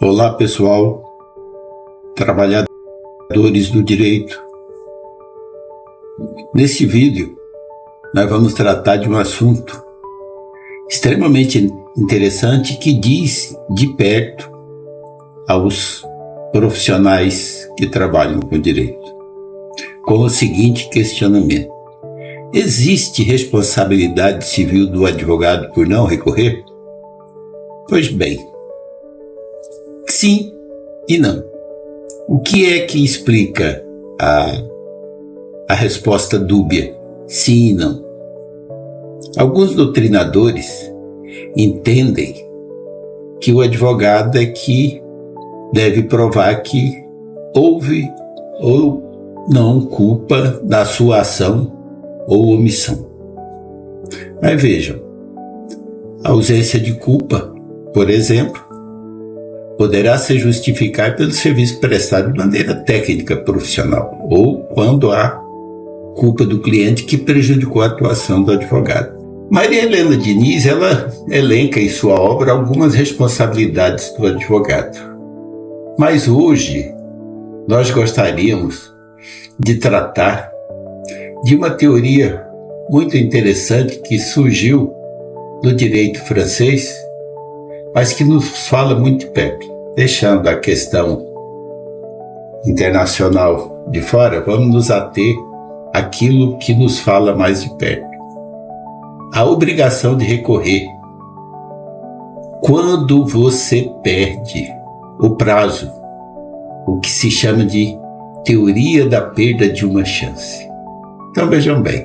Olá pessoal, trabalhadores do direito. Neste vídeo, nós vamos tratar de um assunto extremamente interessante que diz de perto aos profissionais que trabalham com direito, com o seguinte questionamento: existe responsabilidade civil do advogado por não recorrer? Pois bem, sim e não. O que é que explica a resposta dúbia? Sim e não. Alguns doutrinadores entendem que o advogado é que deve provar que houve ou não culpa na sua ação ou omissão. Mas vejam, a ausência de culpa, por exemplo, poderá se justificar pelo serviço prestado de maneira técnica profissional ou quando há culpa do cliente que prejudicou a atuação do advogado. Maria Helena Diniz, ela elenca em sua obra algumas responsabilidades do advogado. Mas hoje nós gostaríamos de tratar de uma teoria muito interessante que surgiu no direito francês, mas que nos fala muito de perto. Deixando a questão internacional de fora, vamos nos ater àquilo que nos fala mais de perto. A obrigação de recorrer. Quando você perde o prazo, o que se chama de teoria da perda de uma chance. Então vejam bem,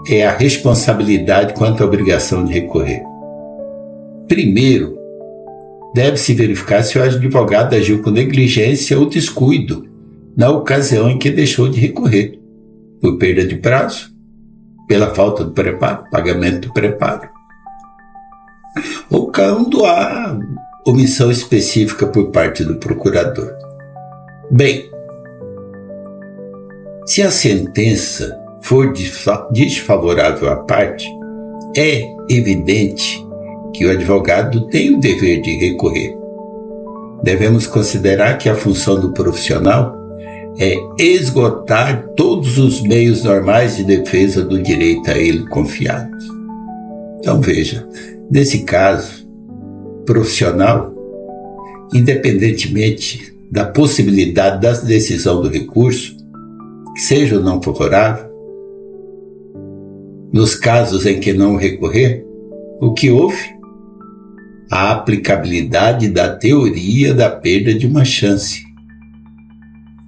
é a responsabilidade quanto à obrigação de recorrer. Primeiro, deve-se verificar se o advogado agiu com negligência ou descuido na ocasião em que deixou de recorrer, por perda de prazo, pela falta do preparo, pagamento do preparo, ou quando há omissão específica por parte do procurador. Bem, se a sentença for desfavorável à parte, é evidente que o advogado tem o dever de recorrer. Devemos considerar que a função do profissional é esgotar todos os meios normais de defesa do direito a ele confiados. Então veja, nesse caso, profissional, independentemente da possibilidade da decisão do recurso, seja ou não favorável, nos casos em que não recorrer, o que houve? A aplicabilidade da teoria da perda de uma chance.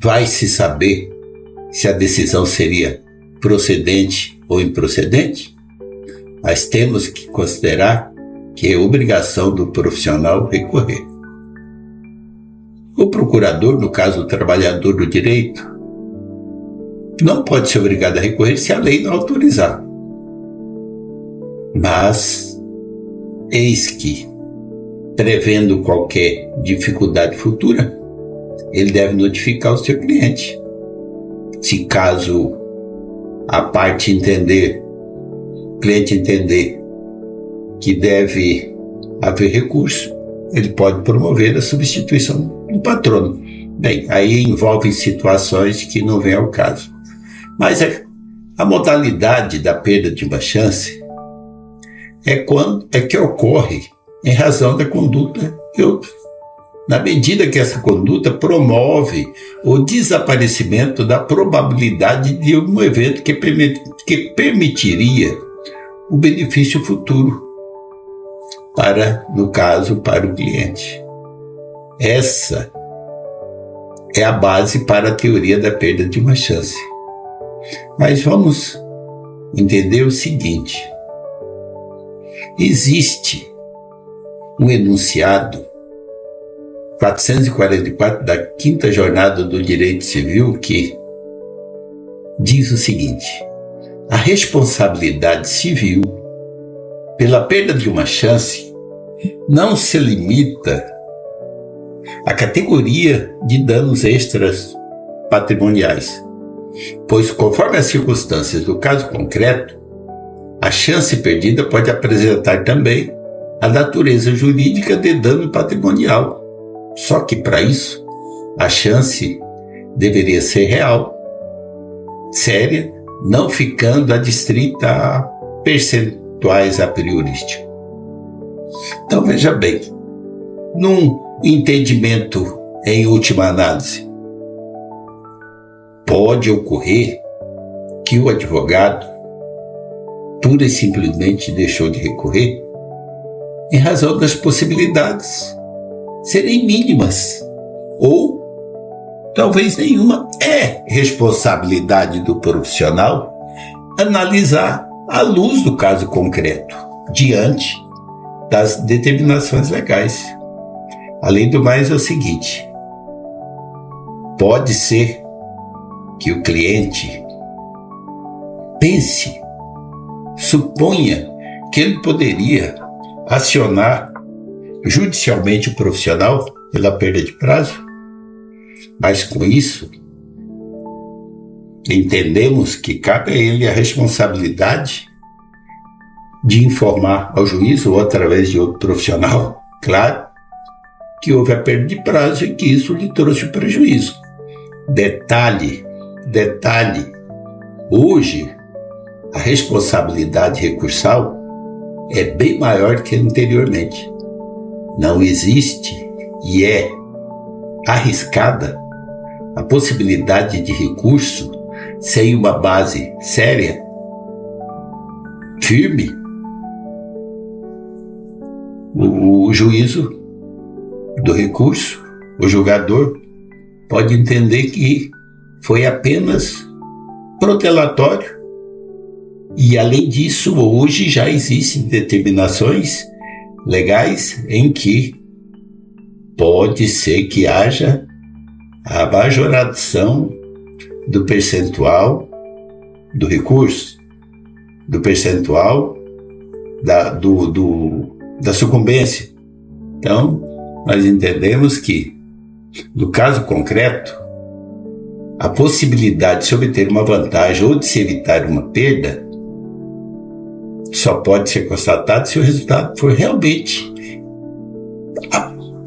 Vai-se saber se a decisão seria procedente ou improcedente, mas temos que considerar que é obrigação do profissional recorrer. O procurador, no caso o trabalhador do direito, não pode ser obrigado a recorrer se a lei não autorizar. Mas, eis que, prevendo qualquer dificuldade futura, ele deve notificar o seu cliente. Se caso a parte entender, o cliente entender que deve haver recurso, ele pode promover a substituição do patrono. Bem, aí envolve situações que não vêm ao caso. Mas a modalidade da perda de uma chance é que ocorre em razão da conduta de outro. Na medida que essa conduta promove o desaparecimento da probabilidade de um evento que permitiria o benefício futuro no caso, para o cliente. Essa é a base para a teoria da perda de uma chance. Mas vamos entender o seguinte: existe um enunciado 444 da 5ª Jornada do Direito Civil que diz o seguinte: a responsabilidade civil pela perda de uma chance não se limita à categoria de danos extras patrimoniais, pois, conforme as circunstâncias do caso concreto, a chance perdida pode apresentar também a natureza jurídica de dano patrimonial. Só que para isso, a chance deveria ser real, séria, não ficando adstrita a percentuais a priorísticos. Então veja bem, num entendimento em última análise, pode ocorrer que o advogado pura e simplesmente deixou de recorrer em razão das possibilidades serem mínimas ou talvez nenhuma. É responsabilidade do profissional analisar à luz do caso concreto, diante das determinações legais. Além do mais, é o seguinte: pode ser que o cliente pense, suponha que ele poderia acionar judicialmente o profissional pela perda de prazo, mas com isso entendemos que cabe a ele a responsabilidade de informar ao juiz ou através de outro profissional, claro, que houve a perda de prazo e que isso lhe trouxe prejuízo. Detalhe, hoje a responsabilidade recursal é bem maior que anteriormente. Não existe e é arriscada a possibilidade de recurso sem uma base séria, firme. O juízo do recurso, o julgador, pode entender que foi apenas protelatório e, além disso, hoje já existem determinações legais em que pode ser que haja a majoração do percentual do recurso, do percentual da sucumbência. Então, nós entendemos que, no caso concreto, a possibilidade de se obter uma vantagem ou de se evitar uma perda só pode ser constatada se o resultado for realmente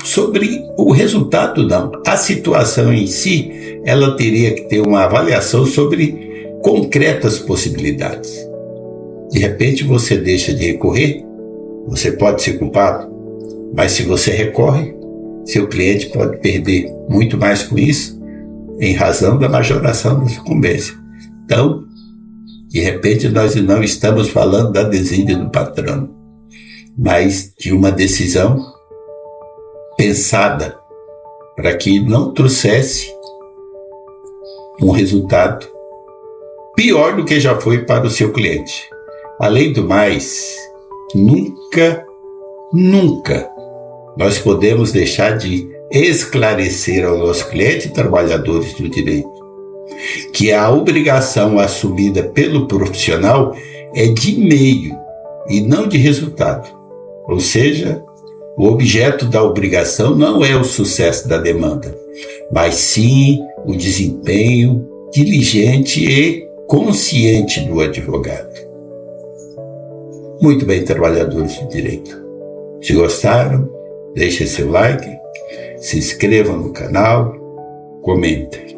sobre o resultado, não. A situação em si, ela teria que ter uma avaliação sobre concretas possibilidades. De repente você deixa de recorrer, você pode ser culpado, mas se você recorre, seu cliente pode perder muito mais com isso, em razão da majoração da sucumbência. Então, de repente nós não estamos falando da desídia do patrono, mas de uma decisão pensada para que não trouxesse um resultado pior do que já foi para o seu cliente. Além do mais, nunca nós podemos deixar de esclarecer ao nosso cliente e trabalhadores do direito que a obrigação assumida pelo profissional é de meio e não de resultado. Ou seja, o objeto da obrigação não é o sucesso da demanda, mas sim o desempenho diligente e consciente do advogado. Muito bem, trabalhadores do direito. Se gostaram, deixem seu like, se inscrevam no canal, comentem.